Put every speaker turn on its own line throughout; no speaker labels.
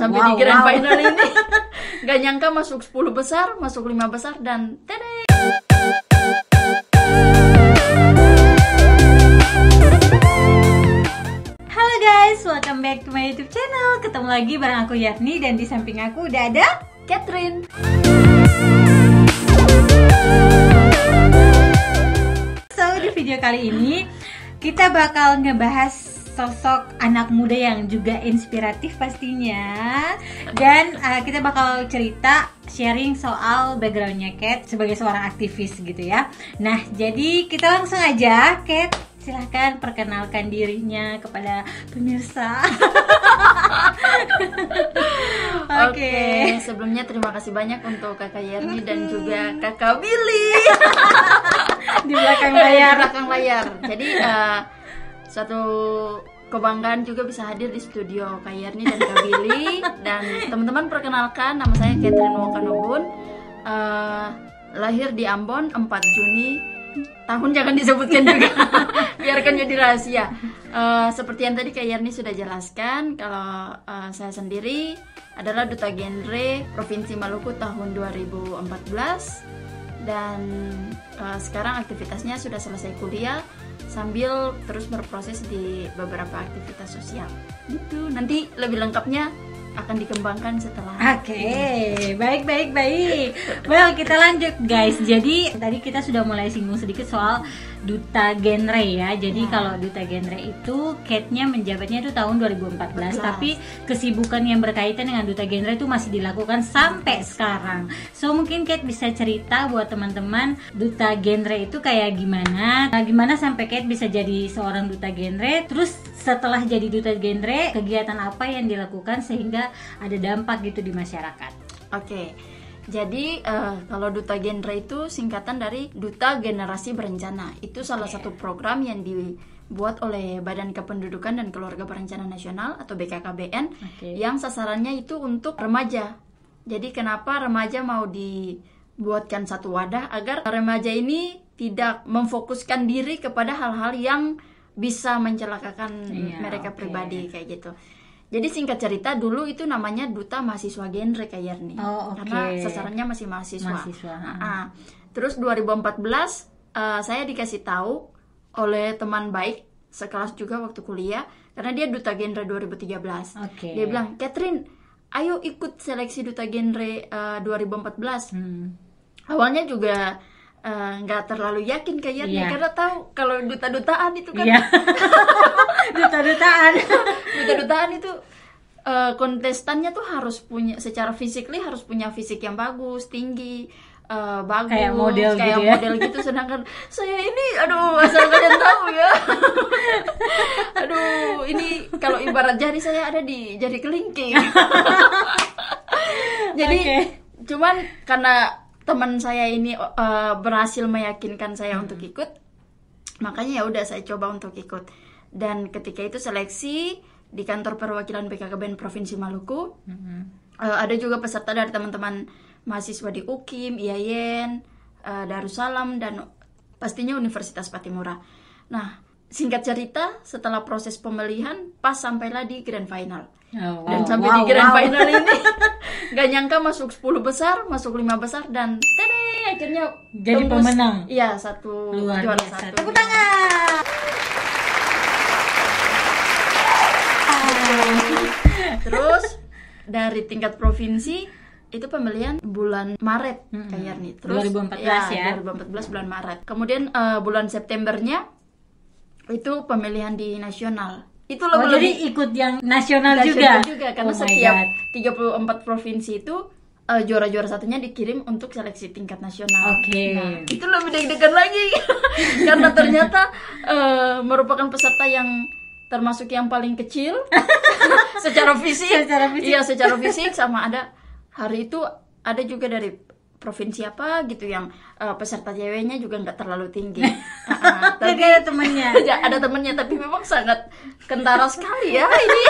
sampai di grand final ini. Gak nyangka masuk 10 besar, masuk 5 besar, dan tadang!
Halo guys, welcome back to my YouTube channel. Ketemu lagi bareng aku Yafni, dan di samping aku udah ada
Catherine.
So, di video kali ini kita bakal ngebahas sosok anak muda yang juga inspiratif pastinya. Dan kita bakal cerita sharing soal backgroundnya Cat sebagai seorang aktivis gitu ya. Nah, jadi kita langsung aja. Cat, silahkan perkenalkan dirinya kepada pemirsa.
Oke, sebelumnya terima kasih banyak untuk Kakak Yerni dan juga Kakak Billy
di belakang layar.
Di belakang layar. Jadi suatu kebanggaan juga bisa hadir di studio Kak Yerni dan Kak Billy. Dan teman-teman, perkenalkan, nama saya Catherine Wokanobun, lahir di Ambon 4 Juni. Tahun jangan disebutkan juga, biarkan jadi rahasia. Seperti yang tadi Kak Yerni sudah jelaskan, kalau saya sendiri adalah Duta Genre Provinsi Maluku tahun 2014. Dan sekarang aktivitasnya sudah selesai kuliah sambil terus berproses di beberapa aktivitas sosial. Gitu. Nanti lebih lengkapnya akan dikembangkan setelah.
Oke, baik. Well, kita lanjut guys. Jadi tadi kita sudah mulai singgung sedikit soal Duta Genre ya. Jadi kalau Duta Genre itu Cat-nya menjabatnya itu tahun 2014. Tapi kesibukan yang berkaitan dengan Duta Genre itu masih dilakukan sampai sekarang. So mungkin Cat bisa cerita buat teman-teman Duta Genre itu kayak gimana? Gimana sampai Cat bisa jadi seorang Duta Genre? Terus setelah jadi Duta Genre, kegiatan apa yang dilakukan sehingga ada dampak gitu di masyarakat?
Oke. Jadi kalau Duta Genre itu singkatan dari Duta Generasi Berencana. Itu salah satu program yang dibuat oleh Badan Kependudukan dan Keluarga Berencana Nasional atau BKKBN, yang sasarannya itu untuk remaja. Jadi kenapa remaja mau dibuatkan satu wadah agar remaja ini tidak memfokuskan diri kepada hal-hal yang bisa mencelakakan mereka pribadi kayak gitu. Jadi singkat cerita, dulu itu namanya Duta Mahasiswa Genre Kak Yerni. Karena sasarannya masih mahasiswa. Terus 2014 saya dikasih tahu oleh teman baik sekelas juga waktu kuliah, karena dia Duta Genre 2013. Dia bilang, "Catherine, ayo ikut seleksi Duta Genre 2014." Awalnya juga nggak terlalu yakin Kak Yerni, karena tahu kalau duta-dutaan itu kan duta-dutaan itu kontestannya tuh harus punya, secara physically harus punya fisik yang bagus, tinggi, bagus,
kayak model
gitu. Sedangkan saya ini, aduh, asal kalian tahu ya, aduh, ini kalau ibarat jari saya ada di jari kelingking. Jadi cuman karena teman saya ini berhasil meyakinkan saya untuk ikut, makanya ya udah saya coba untuk ikut. Dan ketika itu seleksi di kantor perwakilan BKKBN Provinsi Maluku, ada juga peserta dari teman-teman mahasiswa di UKIM, IAIN, Darussalam, dan pastinya Universitas Patimura. Nah, singkat cerita, setelah proses pemilihan, pas sampailah di grand final. Dan sampai di grand final ini gak nyangka masuk 10 besar, masuk 5 besar, dan tadang, akhirnya
jadi pemenang.
Iya, juara satu.
Tepuk tangan.
Terus dari tingkat provinsi itu pemilihan bulan Maret Kak Yerni. Terus
2014 ya.
2014 bulan Maret. Kemudian bulan Septembernya itu pemilihan di nasional. Itu
jadi ikut yang nasional juga
karena setiap 34 provinsi itu juara-juara satunya dikirim untuk seleksi tingkat nasional. Nah, itu lebih deg-degan lagi karena ternyata merupakan peserta yang termasuk yang paling kecil secara fisik. Iya, secara fisik. Sama ada hari itu ada juga dari provinsi apa gitu yang peserta ceweknya juga nggak terlalu tinggi. Tapi
ada temennya.
Ada temennya, tapi memang sangat kentara sekali ya ini.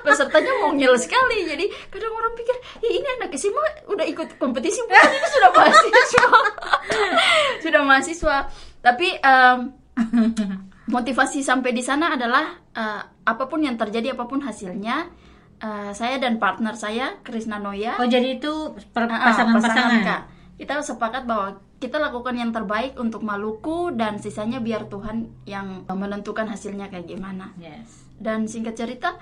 Pesertanya mungil sekali. Jadi kadang orang pikir, ini anak SMA udah ikut kompetisi, bukan ini sudah mahasiswa. Sudah mahasiswa. Tapi motivasi sampai di sana adalah apapun yang terjadi, apapun hasilnya, Saya dan partner saya Krisna Noya.
Oh, jadi itu pasangan-pasangan.
Kak. Kita sepakat bahwa kita lakukan yang terbaik untuk Maluku dan sisanya biar Tuhan yang menentukan hasilnya kayak gimana.
Yes.
Dan singkat cerita,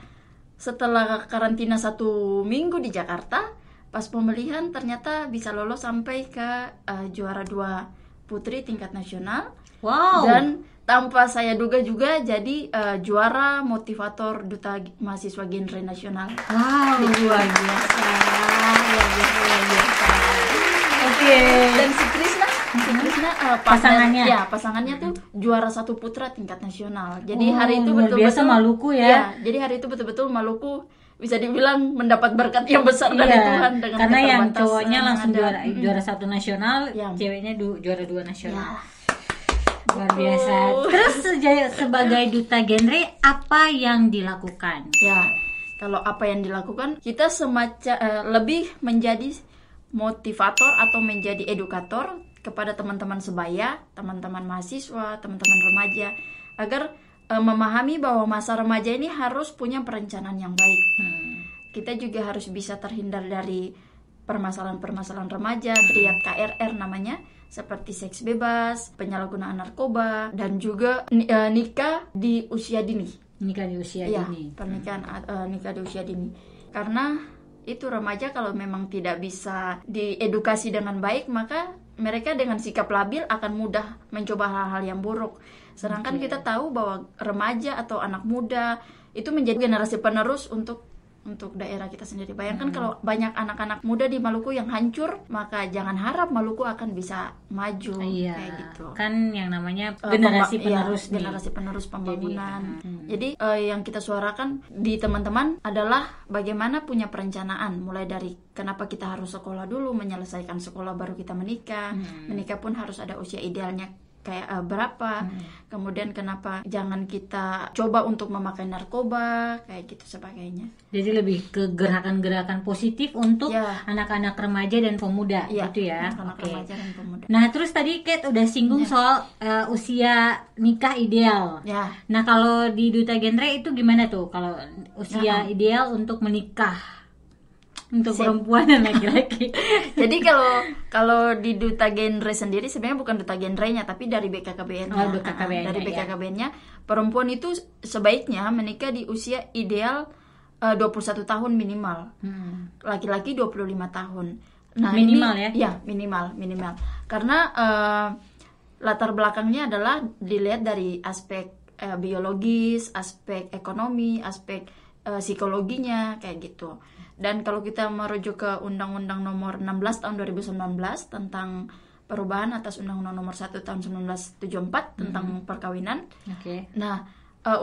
setelah karantina 1 minggu di Jakarta, pas pemilihan ternyata bisa lolos sampai ke juara 2 putri tingkat nasional.
Wow.
Dan tanpa saya duga juga jadi juara motivator duta mahasiswa genre nasional.
Wow, luar biasa. Luar biasa. Oke.
Dan si Krisna pasangannya tuh juara 1 putra tingkat nasional. Jadi hari itu
luar biasa Maluku ya.
Jadi hari itu betul-betul Maluku bisa dibilang mendapat berkat yang besar dari Tuhan dengan
karena yang cowoknya langsung juara 1 nasional, ceweknya juara 2 nasional. Luar biasa. Terus sebagai duta genre apa yang dilakukan?
Ya, kalau apa yang dilakukan, kita semacam lebih menjadi motivator atau menjadi edukator kepada teman-teman sebaya, teman-teman mahasiswa, teman-teman remaja, agar memahami bahwa masa remaja ini harus punya perencanaan yang baik. Kita juga harus bisa terhindar dari permasalahan-permasalahan remaja, triad KRR namanya, seperti seks bebas, penyalahgunaan narkoba, dan juga nikah di usia dini.
Nikah di usia dini.
Pernikahan nikah di usia dini. Karena itu remaja kalau memang tidak bisa diedukasi dengan baik, maka mereka dengan sikap labil akan mudah mencoba hal-hal yang buruk. Sedangkan kita tahu bahwa remaja atau anak muda itu menjadi generasi penerus untuk daerah kita sendiri. Bayangkan kalau banyak anak-anak muda di Maluku yang hancur, maka jangan harap Maluku akan bisa maju. Kayak gitu.
Kan yang namanya generasi penerus nih.
Generasi penerus pembangunan. Jadi yang kita suarakan di teman-teman adalah bagaimana punya perencanaan, mulai dari kenapa kita harus sekolah dulu, menyelesaikan sekolah baru kita menikah. Menikah pun harus ada usia idealnya kayak berapa, kemudian kenapa jangan kita coba untuk memakai narkoba, kayak gitu sebagainya.
Jadi lebih ke gerakan-gerakan positif untuk anak-anak remaja dan pemuda, gitu ya.
Anak-anak remaja dan pemuda.
Nah, terus tadi Kate udah singgung soal usia nikah ideal. Nah, kalau di Duta Genre itu gimana tuh kalau usia ideal untuk menikah? Untuk perempuan dan laki-laki. Jadi
kalau di Duta Genre sendiri sebenarnya bukan Duta Genrenya, tapi dari BKKBN-nya. Dari BKKBN-nya, perempuan itu sebaiknya menikah di usia ideal 21 tahun minimal. Laki-laki 25 tahun. Nah,
minimal
ini, ya? Ya, minimal. Karena latar belakangnya adalah dilihat dari aspek biologis, aspek ekonomi, aspek psikologinya, kayak gitu. Dan kalau kita merujuk ke Undang-Undang Nomor 16 tahun 2019 tentang perubahan atas Undang-Undang Nomor 1 tahun 1974 tentang perkawinan. Nah,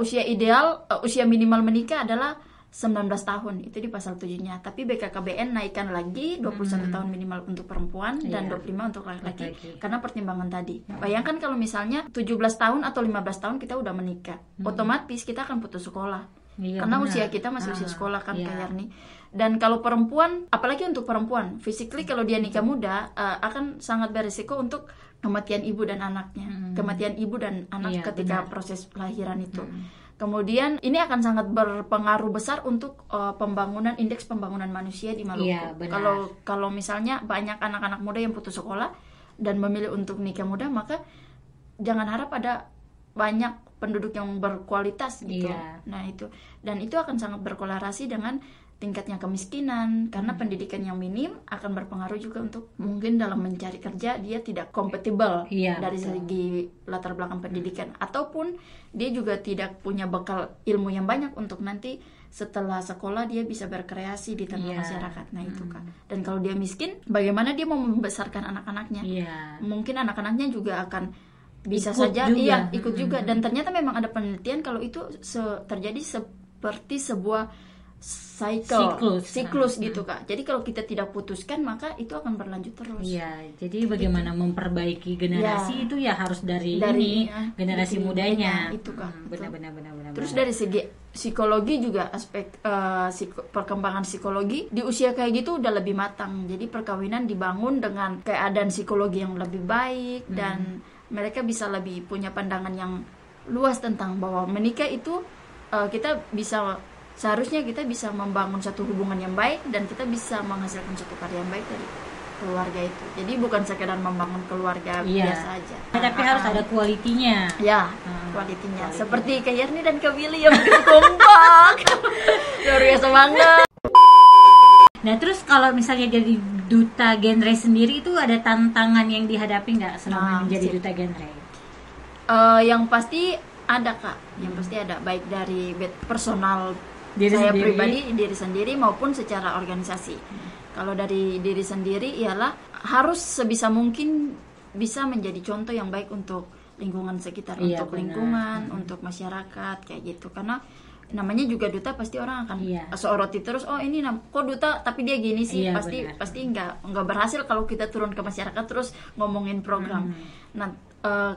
usia ideal, usia minimal menikah adalah 19 tahun, itu di pasal 7-nya. Tapi BKKBN naikkan lagi 21 tahun minimal untuk perempuan dan 25 untuk laki-laki. Karena pertimbangan tadi. Bayangkan kalau misalnya 17 tahun atau 15 tahun kita udah menikah, otomatis kita akan putus sekolah. Karena usia kita masih usia sekolah kan, Kak Yarni. Dan kalau perempuan, apalagi untuk perempuan, physically kalau dia nikah muda akan sangat berisiko untuk kematian ibu dan anaknya, kematian ibu dan anak ketika proses lahiran itu. Kemudian ini akan sangat berpengaruh besar untuk indeks pembangunan manusia di Maluku. Kalau misalnya banyak anak-anak muda yang putus sekolah dan memilih untuk nikah muda, maka jangan harap ada banyak penduduk yang berkualitas gitu. Nah, itu akan sangat berkorelasi dengan tingkatnya kemiskinan, karena pendidikan yang minim akan berpengaruh juga untuk mungkin dalam mencari kerja dia tidak kompatibel dari segi latar belakang pendidikan, ataupun dia juga tidak punya bekal ilmu yang banyak untuk nanti setelah sekolah dia bisa berkreasi di tengah masyarakat. Nah, itu kan. Dan kalau dia miskin, bagaimana dia mau membesarkan anak-anaknya? Mungkin anak-anaknya juga akan bisa ikut juga. Dan ternyata memang ada penelitian kalau itu terjadi seperti sebuah siklus gitu, Kak. Jadi kalau kita tidak putuskan, maka itu akan berlanjut terus.
Jadi bagaimana memperbaiki generasi itu harus dari generasi mudanya.
Itu, Kak.
Benar.
Terus dari segi psikologi juga, aspek perkembangan psikologi di usia kayak gitu udah lebih matang. Jadi perkawinan dibangun dengan keadaan psikologi yang lebih baik dan mereka bisa lebih punya pandangan yang luas tentang bahwa menikah itu kita bisa seharusnya kita bisa membangun satu hubungan yang baik dan kita bisa menghasilkan satu karya yang baik dari keluarga itu. Jadi bukan sekedar membangun keluarga biasa aja.
Tapi harus ada kualitinya.
Ya, kualitinya. Seperti Kak Yerni dan Kak Billy yang begitu kompak. Luar biasa banget.
Nah terus kalau misalnya jadi duta genre sendiri itu ada tantangan yang dihadapi nggak selama menjadi duta genre?
Yang pasti ada Kak, yang pasti ada, baik dari personal saya pribadi, diri sendiri maupun secara organisasi. Kalau dari diri sendiri ialah harus sebisa mungkin bisa menjadi contoh yang baik untuk lingkungan sekitar, untuk lingkungan, untuk masyarakat kayak gitu. Karena namanya juga duta, pasti orang akan soroti terus, oh ini kok duta tapi dia gini sih, pasti nggak berhasil kalau kita turun ke masyarakat terus ngomongin program. Nah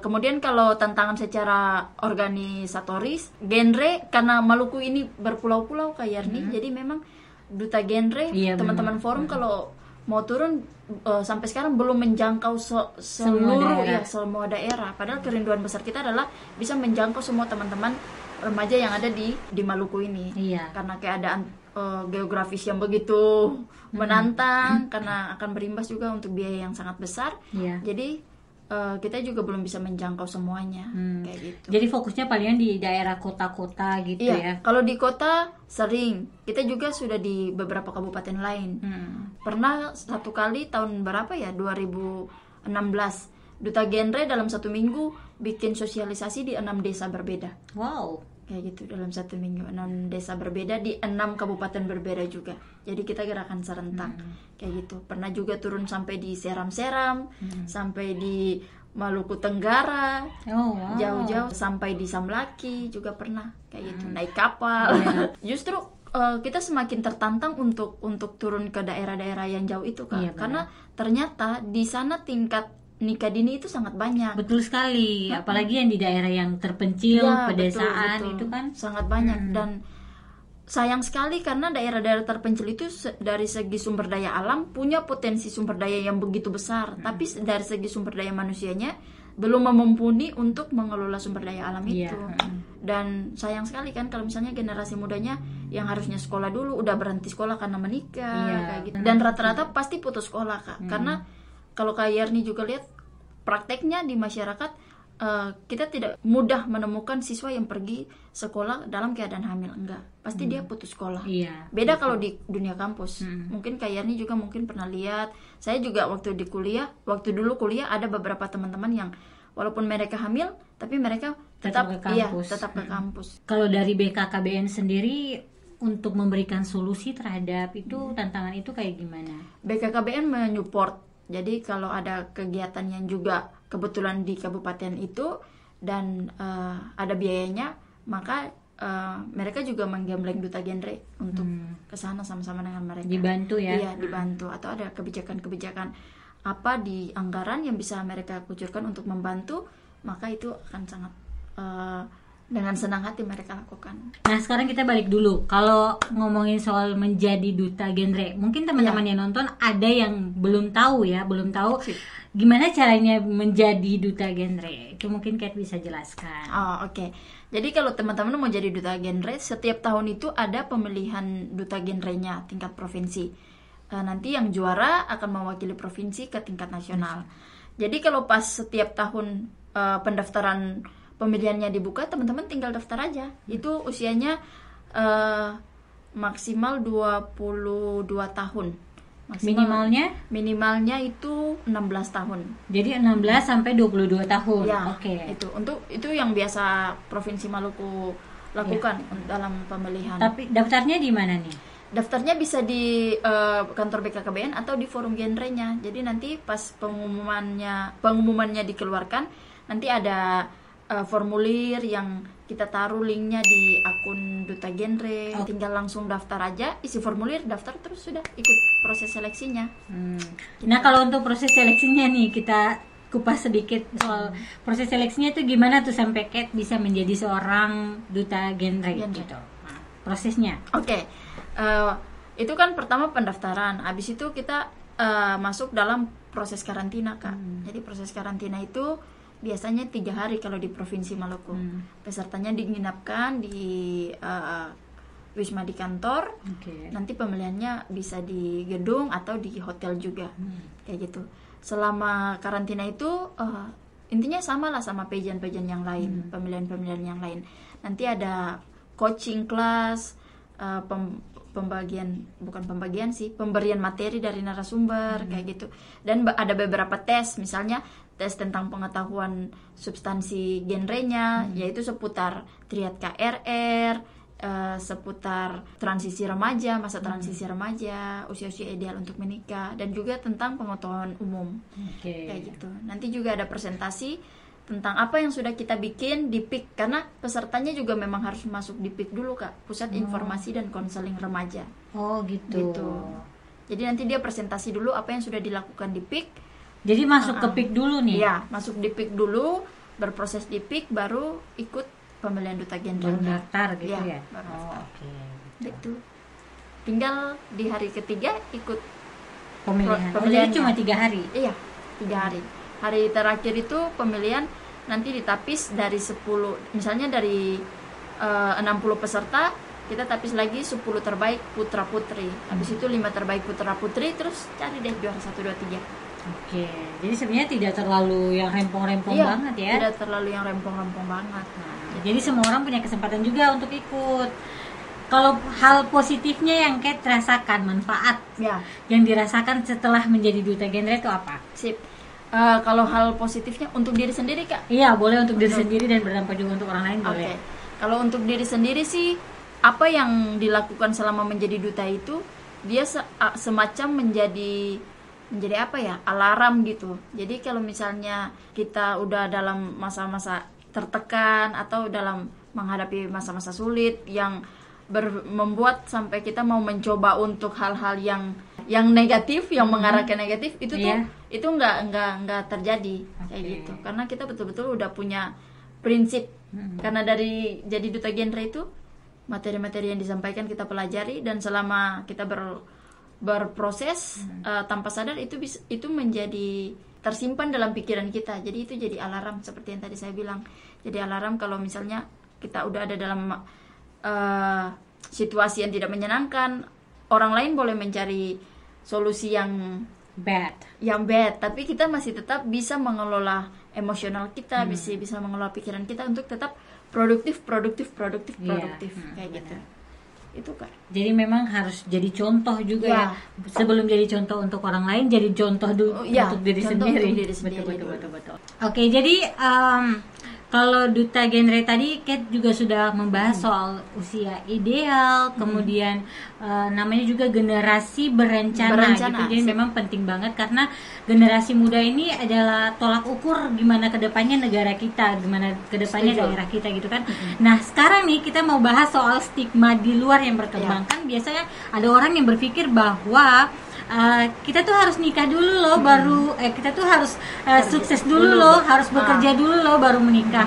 kemudian kalau tantangan secara organisatoris, genre karena Maluku ini berpulau-pulau Kak Yerni, jadi memang duta genre, teman-teman forum kalau mau turun sampai sekarang belum menjangkau semua daerah. Padahal kerinduan besar kita adalah bisa menjangkau semua teman-teman remaja yang ada di Maluku ini. Karena keadaan geografis yang begitu menantang, karena akan berimbas juga untuk biaya yang sangat besar. Jadi kita juga belum bisa menjangkau semuanya kayak gitu.
Jadi fokusnya palingan di daerah kota-kota gitu ya.
Kalau di kota sering, kita juga sudah di beberapa kabupaten lain. Pernah satu kali tahun berapa ya, 2016, duta genre dalam satu minggu bikin sosialisasi di 6 desa berbeda.
Wow.
Kayak gitu, dalam satu minggu 6 desa berbeda di 6 kabupaten berbeda juga. Jadi kita gerakan serentak kayak gitu. Pernah juga turun sampai di Seram-Seram, sampai di Maluku Tenggara, jauh-jauh sampai di Samlaki juga pernah kayak gitu, naik kapal. Justru kita semakin tertantang untuk turun ke daerah-daerah yang jauh itu Kak. Karena ternyata di sana tingkat nikah dini itu sangat banyak.
Betul sekali, apalagi yang di daerah yang terpencil, pedesaan, betul. Itu kan
sangat banyak. Dan sayang sekali karena daerah-daerah terpencil itu dari segi sumber daya alam punya potensi sumber daya yang begitu besar, tapi dari segi sumber daya manusianya belum mumpuni untuk mengelola sumber daya alam itu. Dan sayang sekali kan kalau misalnya generasi mudanya yang harusnya sekolah dulu udah berhenti sekolah karena menikah kayak gitu. Dan rata-rata pasti putus sekolah Kak. Karena kalau Kak Yerni juga lihat prakteknya di masyarakat, kita tidak mudah menemukan siswa yang pergi sekolah dalam keadaan hamil, enggak, pasti dia putus sekolah. Beda kalau di dunia kampus. Mungkin Kak Yerni juga mungkin pernah lihat, saya juga waktu dulu kuliah ada beberapa teman-teman yang walaupun mereka hamil tapi mereka tetap ke kampus.
Kalau dari BKKBN sendiri untuk memberikan solusi terhadap itu tantangan itu kayak gimana?
BKKBN menyupport. Jadi kalau ada kegiatan yang juga kebetulan di kabupaten itu dan ada biayanya, maka mereka juga menggembleng duta genre untuk kesana sama-sama dengan mereka.
Dibantu ya?
Iya, dibantu. Atau ada kebijakan-kebijakan apa di anggaran yang bisa mereka kucurkan untuk membantu, maka itu akan sangat dengan senang hati mereka lakukan.
Nah sekarang kita balik dulu. Kalau ngomongin soal menjadi duta genre, mungkin teman-teman yang nonton ada yang belum tahu gimana caranya menjadi duta genre. Itu mungkin Kate bisa jelaskan.
Oke. Jadi kalau teman-teman mau jadi duta genre, setiap tahun itu ada pemilihan duta genrenya tingkat provinsi. Nanti yang juara akan mewakili provinsi ke tingkat nasional. Jadi kalau pas setiap tahun pendaftaran pemilihannya dibuka, teman-teman tinggal daftar aja. Itu usianya maksimal 22 tahun. Minimalnya itu 16 tahun.
Jadi 16 sampai 22 tahun.
Ya, itu yang biasa Provinsi Maluku lakukan dalam pemilihan.
Tapi daftarnya di mana nih?
Daftarnya bisa di kantor BKKBN atau di forum genrenya. Jadi nanti pas pengumumannya dikeluarkan, nanti ada formulir yang kita taruh linknya di akun duta genre. Tinggal langsung daftar aja, isi formulir, daftar, terus sudah ikut proses seleksinya.
Nah kalau untuk proses seleksinya nih, kita kupas sedikit soal proses seleksinya itu gimana tuh sampai Kate bisa menjadi seorang duta genre gitu. Prosesnya. Itu kan pertama pendaftaran, habis itu kita masuk dalam proses karantina Kak. Jadi proses karantina itu biasanya 3 hari kalau di Provinsi Maluku. Pesertanya diinapkan di
wisma di kantor. Nanti pembeliannya bisa di gedung atau di hotel juga. Kayak gitu. Selama karantina itu intinya sama lah sama pageant yang lain, pemilihan yang lain. Nanti ada coaching class, pemberian materi dari narasumber kayak gitu. Dan ada beberapa tes, misalnya tes tentang pengetahuan substansi genrenya, yaitu seputar triad KRR, seputar transisi remaja, masa transisi remaja, usia-usia ideal untuk menikah, dan juga tentang pengetahuan umum. Kayak gitu. Nanti juga ada presentasi tentang apa yang sudah kita bikin di PIK, karena pesertanya juga memang harus masuk di PIK dulu, Kak, Pusat Informasi dan Konseling Remaja. Gitu. Jadi nanti dia presentasi dulu apa yang sudah dilakukan di PIK.
Jadi masuk ke PIK dulu nih?
Iya, masuk di PIK dulu, berproses di PIK, baru ikut pemilihan duta genre.
Baru daftar gitu ya?
Baru daftar. Gitu. Tinggal di hari ketiga ikut
pemilihan. Jadi cuma 3 hari?
Iya, 3 hari. Hari terakhir itu pemilihan nanti ditapis dari 10, misalnya dari 60 peserta, kita tapis lagi 10 terbaik putra putri. Habis itu 5 terbaik putra putri, terus cari deh juara 1, 2, 3.
Jadi sebenarnya tidak terlalu yang rempong-rempong banget ya?
Tidak terlalu yang rempong-rempong banget.
Jadi semua orang punya kesempatan juga untuk ikut. Kalau hal positifnya yang Kate rasakan, manfaat yang dirasakan setelah menjadi duta genre itu apa?
Sip. Kalau hal positifnya untuk diri sendiri, Kak?
Iya, boleh untuk diri sendiri dan berdampak juga untuk orang lain, boleh.
Kalau untuk diri sendiri sih, apa yang dilakukan selama menjadi duta itu, dia semacam menjadi apa ya, alarm gitu. Jadi kalau misalnya kita udah dalam masa-masa tertekan atau dalam menghadapi masa-masa sulit yang membuat sampai kita mau mencoba untuk hal-hal yang negatif, yang mengarah ke negatif, itu tuh nggak terjadi kayak gitu, karena kita betul-betul udah punya prinsip. Karena dari jadi duta genre itu materi-materi yang disampaikan kita pelajari, dan selama kita berproses tanpa sadar itu menjadi tersimpan dalam pikiran kita. Jadi itu jadi alarm, seperti yang tadi saya bilang, jadi alarm kalau misalnya kita udah ada dalam situasi yang tidak menyenangkan. Orang lain boleh mencari solusi yang bad, tapi kita masih tetap bisa mengelola emosional kita, bisa mengelola pikiran kita untuk tetap produktif kayak gitu. Itu kan. Jadi
memang harus jadi contoh juga ya. Sebelum jadi contoh untuk orang lain, jadi contoh dulu untuk diri sendiri. Betul. Oke, jadi kalau duta genre tadi Kate juga sudah membahas soal usia ideal, kemudian namanya juga generasi berencana gitu. Jadi memang penting banget, karena generasi muda ini adalah tolak ukur gimana kedepannya negara kita, gimana kedepannya daerah kita gitu kan. Nah sekarang nih kita mau bahas soal stigma di luar yang berkembang. Kan biasanya ada orang yang berpikir bahwa kita tuh harus nikah dulu loh, baru kita tuh harus sukses dulu loh, harus bekerja dulu loh, baru menikah.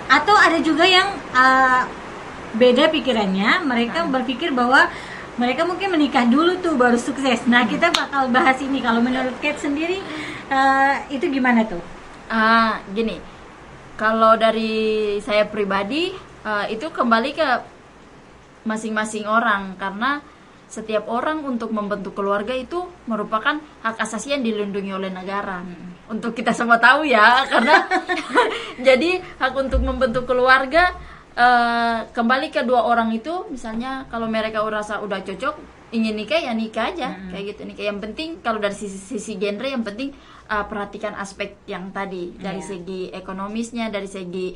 Atau ada juga yang beda pikirannya, mereka berpikir bahwa mereka mungkin menikah dulu tuh baru sukses. Nah kita bakal bahas ini. Kalau menurut Kate sendiri itu gimana tuh?
Gini, kalau dari saya pribadi itu kembali ke masing-masing orang, karena setiap orang untuk membentuk keluarga itu merupakan hak asasi yang dilindungi oleh negara. Untuk kita semua tahu ya, karena jadi hak untuk membentuk keluarga kembali ke dua orang itu. Misalnya kalau mereka merasa udah cocok, ingin nikah ya nikah aja, kayak gitu. Nikah yang penting kalau dari sisi genre, yang penting perhatikan aspek yang tadi, dari segi ekonomisnya, dari segi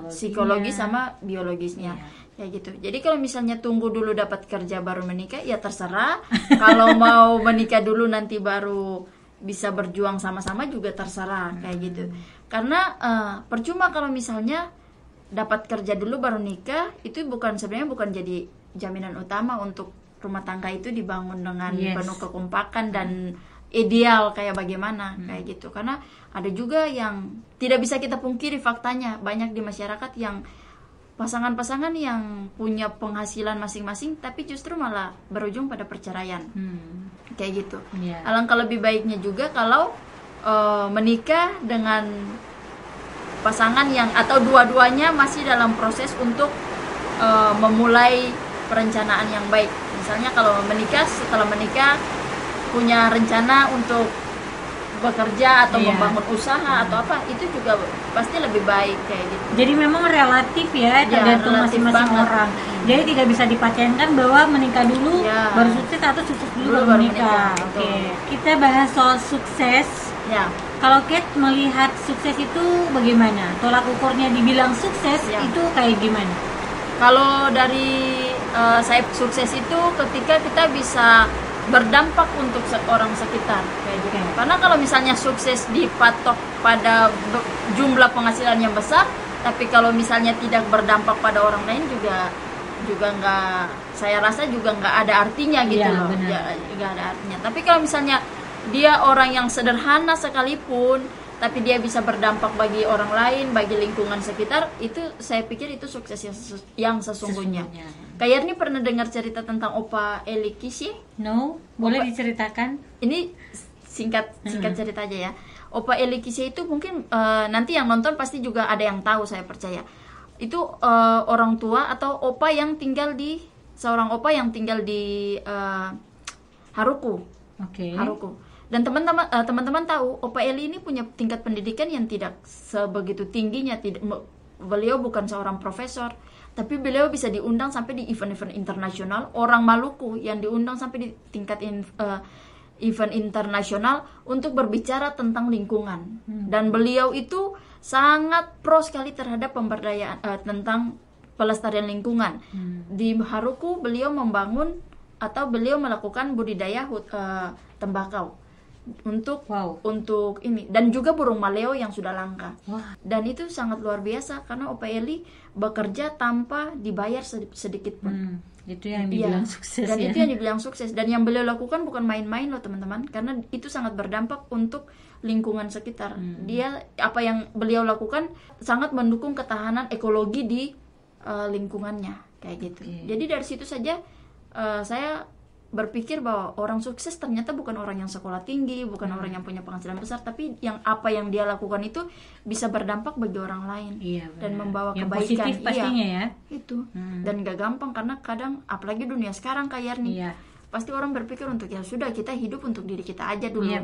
psikologis sama biologisnya. Kayak gitu. Jadi kalau misalnya tunggu dulu dapat kerja baru menikah, ya terserah. Kalau mau menikah dulu nanti baru bisa berjuang sama-sama juga terserah, kayak gitu. Karena percuma kalau misalnya dapat kerja dulu baru nikah, itu sebenarnya bukan jadi jaminan utama untuk rumah tangga itu dibangun dengan penuh kekompakan dan ideal kayak bagaimana, kayak gitu. Karena ada juga yang tidak bisa kita pungkiri faktanya, banyak di masyarakat yang pasangan-pasangan yang punya penghasilan masing-masing tapi justru malah berujung pada perceraian, kayak gitu. Alangkah lebih baiknya juga kalau menikah dengan pasangan yang atau dua-duanya masih dalam proses untuk memulai perencanaan yang baik. Misalnya kalau menikah, setelah menikah punya rencana untuk bekerja atau membangun usaha atau apa, itu juga pasti lebih baik kayak gitu.
Jadi memang relatif ya, tergantung masing-masing orang. Jadi tidak bisa dipatenkan bahwa menikah dulu baru sukses atau sukses dulu baru menikah. Oke. Kita bahas soal sukses.
Ya.
Kalau Kate melihat sukses itu bagaimana? Tolak ukurnya dibilang sukses itu kayak gimana?
Kalau dari saya sukses itu ketika kita bisa berdampak untuk orang sekitar kayak gitu. Karena kalau misalnya sukses dipatok pada jumlah penghasilan yang besar, tapi kalau misalnya tidak berdampak pada orang lain juga nggak, saya rasa juga nggak ada artinya gitu loh. Ya, nggak ada artinya. Tapi kalau misalnya dia orang yang sederhana sekalipun, tapi dia bisa berdampak bagi orang lain, bagi lingkungan sekitar, itu saya pikir itu sukses yang sesungguhnya. Kak Yerni pernah dengar cerita tentang Opa Eli Kishi?
No, boleh diceritakan?
Ini singkat cerita aja ya. Opa Eli Kishi itu mungkin nanti yang nonton pasti juga ada yang tahu, saya percaya. Itu orang tua atau seorang opa yang tinggal di Haruku. Haruku. Dan teman-teman tahu Opa Eli ini punya tingkat pendidikan yang tidak sebegitu tingginya. Beliau bukan seorang profesor, tapi beliau bisa diundang sampai di event-event internasional. Orang Maluku yang diundang sampai di tingkat event internasional untuk berbicara tentang lingkungan. Dan beliau itu sangat pro sekali terhadap pemberdayaan tentang pelestarian lingkungan. Di Haruku beliau membangun atau beliau melakukan budidaya tembakau untuk ini, dan juga burung maleo yang sudah langka. Dan itu sangat luar biasa karena Opa Eli bekerja tanpa dibayar sedikit pun.
Itu yang dibilang sukses.
Dan itu yang dibilang sukses, dan yang beliau lakukan bukan main-main loh teman-teman, karena itu sangat berdampak untuk lingkungan sekitar. Dia apa yang beliau lakukan sangat mendukung ketahanan ekologi di lingkungannya kayak gitu. Jadi dari situ saja saya berpikir bahwa orang sukses ternyata bukan orang yang sekolah tinggi, bukan orang yang punya penghasilan besar, tapi apa yang dia lakukan itu bisa berdampak bagi orang lain dan membawa
yang
kebaikan.
Positif pastinya ya.
Itu. Dan gak gampang karena kadang apalagi dunia sekarang kayak nih. Pasti orang berpikir untuk ya sudah kita hidup untuk diri kita aja dulu.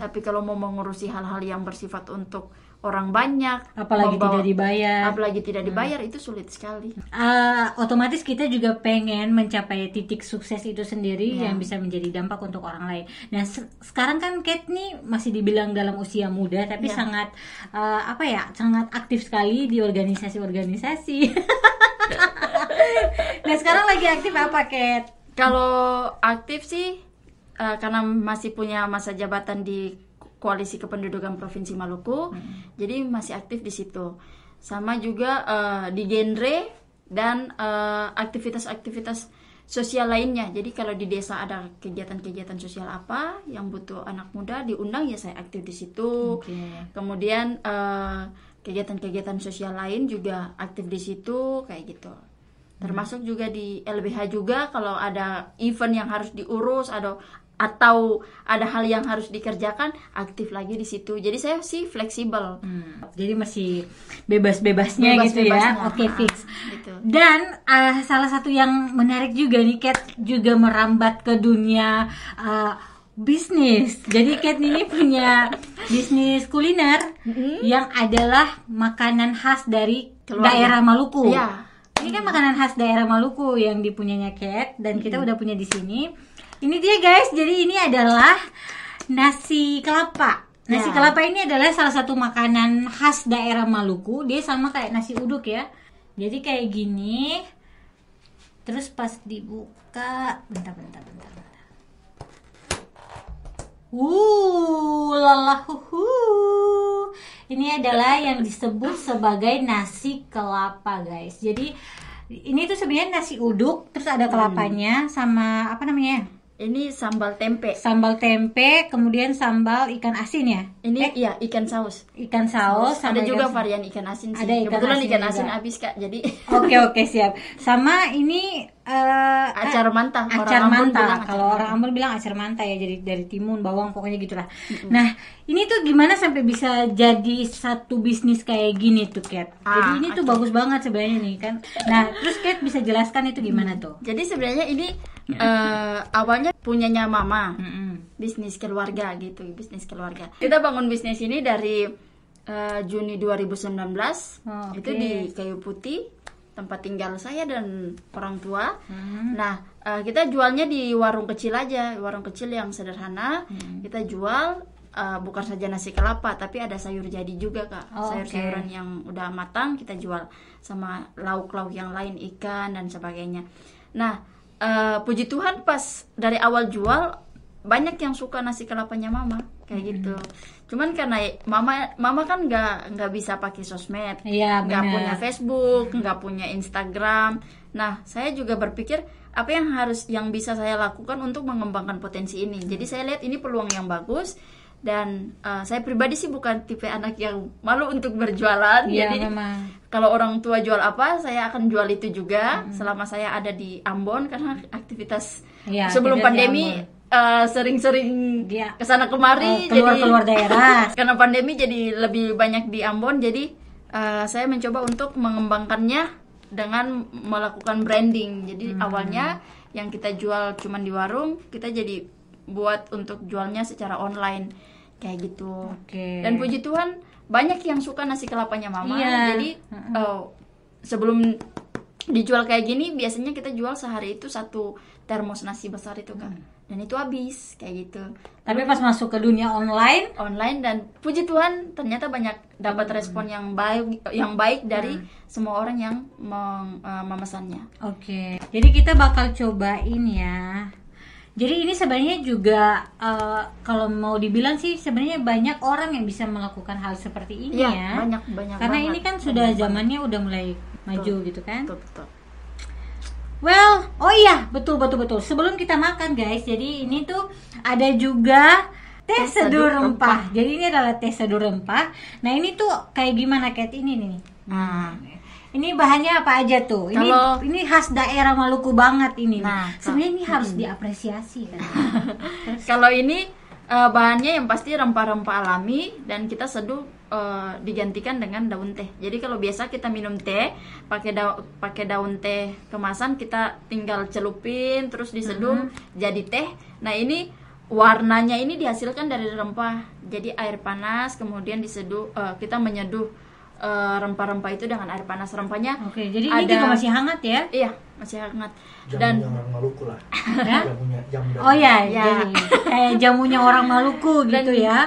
Tapi kalau mau mengurusi hal-hal yang bersifat untuk orang banyak,
apalagi tidak dibayar,
itu sulit sekali.
Otomatis kita juga pengen mencapai titik sukses itu sendiri yang bisa menjadi dampak untuk orang lain. Nah sekarang kan Kate nih masih dibilang dalam usia muda, tapi sangat sangat aktif sekali di organisasi-organisasi. Nah sekarang lagi aktif apa Kate?
Kalau aktif sih karena masih punya masa jabatan di Koalisi Kependudukan Provinsi Maluku, jadi masih aktif di situ. Sama juga di genre dan aktivitas-aktivitas sosial lainnya. Jadi kalau di desa ada kegiatan-kegiatan sosial apa yang butuh anak muda diundang, ya saya aktif di situ. Kemudian kegiatan-kegiatan sosial lain juga aktif di situ kayak gitu. Termasuk juga di LBH juga kalau ada event yang harus diurus atau ada hal yang harus dikerjakan, aktif lagi di situ. Jadi saya sih fleksibel.
Jadi masih bebas-bebasnya gitu ya. Oke, fix. Gitu. Dan salah satu yang menarik juga nih, Kate juga merambat ke dunia bisnis. Jadi Kate ini punya bisnis kuliner yang adalah makanan khas dari daerah Maluku. Ini kan makanan khas daerah Maluku yang dipunyanya Kate dan kita udah punya di sini. Ini dia guys, jadi ini adalah nasi kelapa. Nasi kelapa ini adalah salah satu makanan khas daerah Maluku. Dia sama kayak nasi uduk ya. Jadi kayak gini. Terus pas dibuka, bentar. Ini adalah yang disebut sebagai nasi kelapa guys. Jadi ini tuh sebenarnya nasi uduk, terus ada kelapanya sama apa namanya?
Ini sambal tempe.
Sambal tempe, kemudian sambal ikan asin ya?
Ini ikan saus.
Ikan saus.
Ada juga varian ikan asin sih.
Ada
kebetulan ikan asin habis Kak, jadi.
Oke, siap. Sama ini
Acar mantah.
Acar
Orang Ambon
mantah.
bilang acar
Kalau orang Ambon bilang acar mantah ya, jadi dari timun, bawang, pokoknya gitulah. Nah, ini tuh gimana sampai bisa jadi satu bisnis kayak gini tuh, Kat? Jadi ini tuh bagus banget sebenarnya nih kan. Nah, terus Kat bisa jelaskan itu gimana tuh?
Jadi sebenarnya ini awalnya punyanya mama.
Mm-mm.
Bisnis keluarga gitu, bisnis keluarga. Kita bangun bisnis ini dari Juni 2019.
Oh,
Itu
oke.
di Kayu Putih, tempat tinggal saya dan orang tua. Nah, kita jualnya di warung kecil aja, warung kecil yang sederhana. Kita jual bukan saja nasi kelapa, tapi ada sayur jadi juga, Kak.
Oh,
Sayur-sayuran yang udah matang kita jual, sama lauk-lauk yang lain, ikan dan sebagainya. Nah, puji Tuhan pas dari awal jual banyak yang suka nasi kelapanya mama kayak gitu. Cuman karena mama kan nggak bisa pakai sosmed,
Iya,
nggak
benar.
punya Facebook, nggak punya Instagram. Nah, saya juga berpikir apa yang bisa saya lakukan untuk mengembangkan potensi ini. Jadi saya lihat ini peluang yang bagus. Dan saya pribadi sih bukan tipe anak yang malu untuk berjualan.
Iya,
Jadi
memang.
kalau orang tua jual apa, saya akan jual itu juga selama saya ada di Ambon, karena aktivitas
Iya,
sebelum
aktivitas di
pandemi sering-sering
Iya.
kesana kemari.
Keluar daerah.
Karena pandemi jadi lebih banyak di Ambon, jadi saya mencoba untuk mengembangkannya dengan melakukan branding. Jadi awalnya yang kita jual cuman di warung, kita jadi buat untuk jualnya secara online kayak gitu.
Oke.
Dan puji Tuhan banyak yang suka nasi kelapanya mama.
Iya.
Jadi sebelum dijual kayak gini, biasanya kita jual sehari itu 1 termos nasi besar itu, Kak. Dan itu habis kayak gitu.
Tapi pas masuk ke dunia online,
Online, dan puji Tuhan ternyata banyak dapat respon yang baik dari semua orang yang memesannya.
oke. Jadi kita bakal cobain ya. Jadi ini sebenarnya juga kalau mau dibilang sih sebenarnya banyak orang yang bisa melakukan hal seperti ini
Iya,
ya.
banyak
Karena
banget.
ini kan sudah zamannya udah mulai maju gitu kan.
Betul.
Well, oh iya, betul. Sebelum kita makan guys, jadi ini tuh ada juga teh seduh rempah. Jadi ini adalah teh seduh rempah. Nah ini tuh kayak gimana Kat ini nih?
Nah,
Ini bahannya apa aja tuh? Ini khas daerah Maluku banget ini.
Nah,
sebenarnya ini harus diapresiasi kan.
kalau ini bahannya yang pasti rempah-rempah alami, dan kita seduh digantikan dengan daun teh. Jadi kalau biasa kita minum teh pakai daun teh kemasan, kita tinggal celupin terus diseduh jadi teh. Nah, ini warnanya ini dihasilkan dari rempah. Jadi air panas kemudian diseduh, kita menyeduh rempah-rempah itu dengan air panas. Rempahnya
Oke, jadi ini juga masih hangat ya?
Iya, masih hangat.
Jamunya
Dan
orang Maluku lah.
Ya?
Jamu dari
Oh ya,
Ya.
jadi kayak jamunya orang Maluku gitu ya.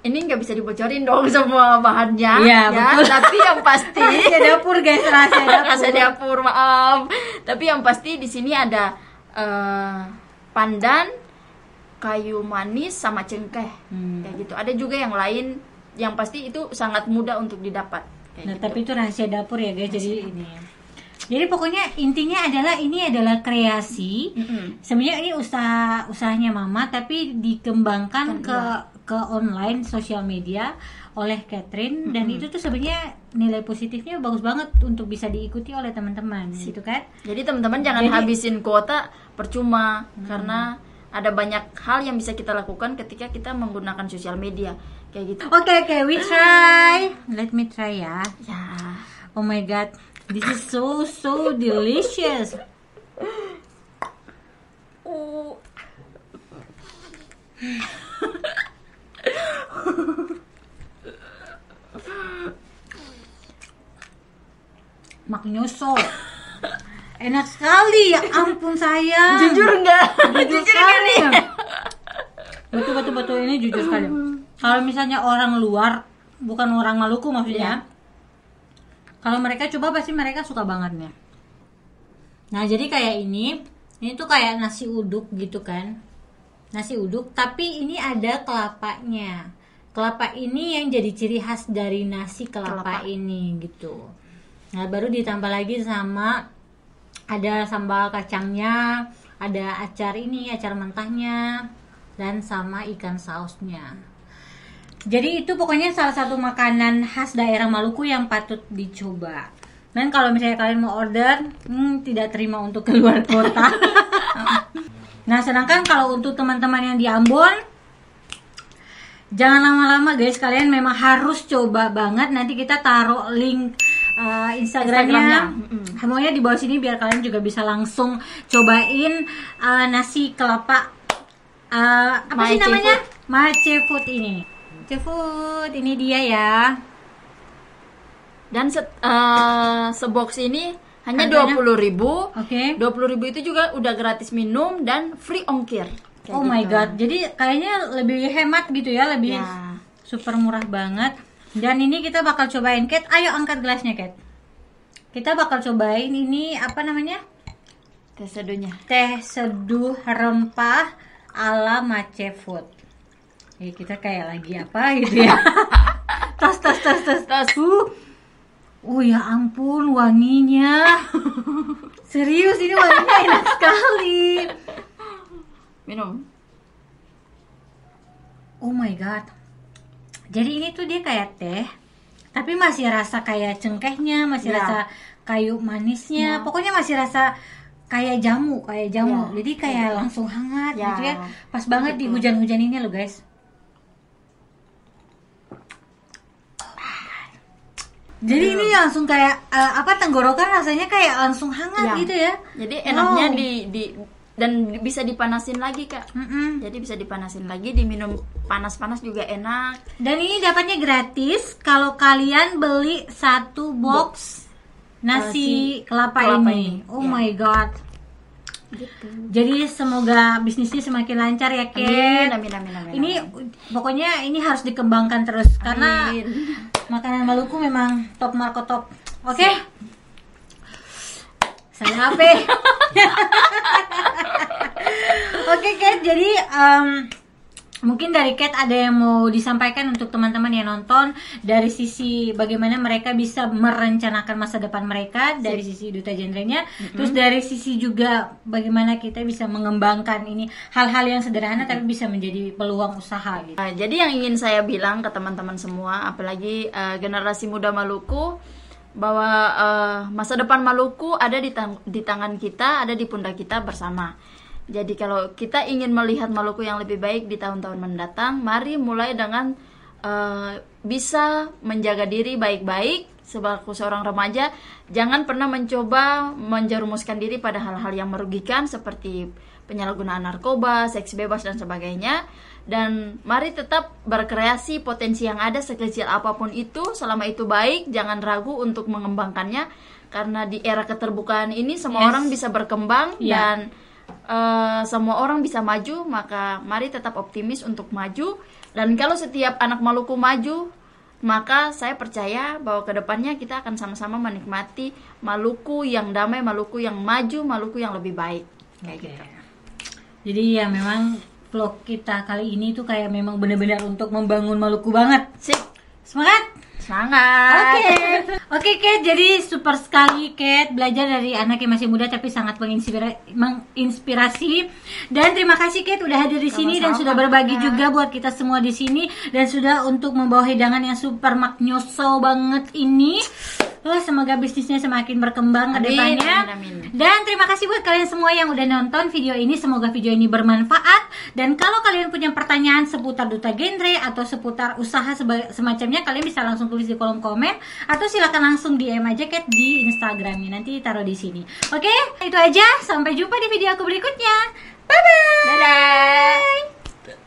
Ini nggak bisa dibocorin dong semua bahannya,
Iya,
ya.
betul.
Tapi yang pasti
Rahasia dapur guys, rahasia dapur.
rahasia dapur, maaf. Tapi yang pasti di sini ada pandan, kayu manis, sama cengkeh, kayak gitu. Ada juga yang lain, yang pasti itu sangat mudah untuk didapat. Kayak
Nah,
gitu.
tapi itu rahasia dapur ya guys. Jadi ini. Jadi pokoknya intinya adalah ini adalah kreasi. Sebenarnya ini usahanya mama, tapi dikembangkan ke online sosial media oleh Catherine, dan itu tuh sebenarnya nilai positifnya bagus banget untuk bisa diikuti oleh teman-teman gitu kan.
Jadi teman-teman jangan habisin kuota percuma, karena ada banyak hal yang bisa kita lakukan ketika kita menggunakan sosial media kayak gitu.
Oke, we try. Let me try ya.
Ya.
Oh my god, this is so delicious. Maknyoso. Enak sekali, ya ampun sayang.
Jujur enggak?
Jujur sekali. Betul ini jujur sekali. Kalau misalnya orang luar, bukan orang Maluku maksudnya, kalau mereka coba pasti mereka suka banget nih. Nah jadi kayak ini tuh kayak nasi uduk gitu kan, nasi uduk, tapi ini ada kelapanya. Kelapa ini yang jadi ciri khas dari nasi kelapa ini gitu. Nah baru ditambah lagi sama ada sambal kacangnya, ada acar mentahnya, dan sama ikan sausnya. Jadi itu pokoknya salah satu makanan khas daerah Maluku yang patut dicoba. Dan kalau misalnya kalian mau order, tidak terima untuk keluar kota. Nah, sedangkan kalau untuk teman-teman yang di Ambon, jangan lama-lama guys, kalian memang harus coba banget. Nanti kita taruh link Instagramnya. Semuanya di bawah sini biar kalian juga bisa langsung cobain nasi kelapa apa sih namanya? Mace Food ini. Mace Food ini dia ya.
Dan sebox ini hanya 20.000.
Oke.
20.000 itu juga udah gratis minum dan free ongkir. Kayak
Oh my
gitu.
god. Jadi kayaknya lebih hemat gitu ya, lebih
Ya.
super murah banget. Dan ini kita bakal cobain, Kat. Ayo angkat gelasnya, Kat. Kita bakal cobain ini apa namanya?
Teh seduhnya.
Teh seduh rempah ala Mace Food. Kita kayak lagi apa gitu ya. tos. Ya ampun, wanginya. Serius, ini wanginya enak sekali.
Minum.
Oh my god. Jadi ini tuh dia kayak teh, tapi masih rasa kayak cengkehnya, masih
Ya.
rasa kayu manisnya.
Ya.
Pokoknya masih rasa kayak jamu.
Ya.
Jadi kayak langsung hangat
Ya.
gitu ya. Pas banget di hujan-hujan ini loh, guys. Jadi ini langsung kayak tenggorokan rasanya kayak langsung hangat
Ya.
gitu ya.
Jadi enaknya
Wow.
dan bisa dipanasin lagi, Kak.
Mm-mm.
Jadi bisa dipanasin lagi, diminum panas-panas juga enak.
Dan ini dapatnya gratis kalau kalian beli satu box nasi kelapa ini. Oh
Ya.
my god.
Gitu.
Jadi semoga bisnisnya semakin lancar ya, Ken.
Amin.
Ini pokoknya ini harus dikembangkan terus karena
Amin.
makanan Maluku memang top marko top. Oke. Saya HP. Oke, Kat. Jadi mungkin dari Kat ada yang mau disampaikan untuk teman-teman yang nonton dari sisi bagaimana mereka bisa merencanakan masa depan mereka dari sisi duta genrenya, terus dari sisi juga bagaimana kita bisa mengembangkan ini hal-hal yang sederhana tapi bisa menjadi peluang usaha gitu.
Jadi yang ingin saya bilang ke teman-teman semua, apalagi generasi muda Maluku, bahwa masa depan Maluku ada di tangan kita, ada di pundak kita bersama. Jadi kalau kita ingin melihat Maluku yang lebih baik di tahun-tahun mendatang, mari mulai dengan bisa menjaga diri baik-baik sebagai seorang remaja. Jangan pernah mencoba menjerumuskan diri pada hal-hal yang merugikan seperti penyalahgunaan narkoba, seks bebas dan sebagainya. Dan mari tetap berkreasi, potensi yang ada sekecil apapun itu, selama itu baik, jangan ragu untuk mengembangkannya. Karena di era keterbukaan ini semua orang bisa berkembang dan semua orang bisa maju, maka mari tetap optimis untuk maju. Dan kalau setiap anak Maluku maju, maka saya percaya bahwa kedepannya kita akan sama-sama menikmati Maluku yang damai, Maluku yang maju, Maluku yang lebih baik. Kayak gitu.
Jadi ya memang vlog kita kali ini tuh kayak memang benar-benar untuk membangun Maluku banget.
Sip,
Semangat!
semangat.
Oke, Kat. Jadi super sekali, Kat, belajar dari anak yang masih muda tapi sangat menginspirasi. Dan terima kasih, Kat, udah hadir di sini dan
Sama-sama,
sudah berbagi
Kak.
juga buat kita semua di sini dan sudah untuk membawa hidangan yang super maknyoso banget ini. Semoga bisnisnya semakin berkembang ke
Amin,
depannya.
amin.
Dan terima kasih buat kalian semua yang udah nonton video ini. Semoga video ini bermanfaat. Dan kalau kalian punya pertanyaan seputar duta genre atau seputar usaha semacamnya, kalian bisa langsung tulis di kolom komen atau silakan langsung DM aja, Kat, di Instagramnya. Nanti taruh di sini. Oke, itu aja. Sampai jumpa di video aku berikutnya. Bye bye.
Dadah.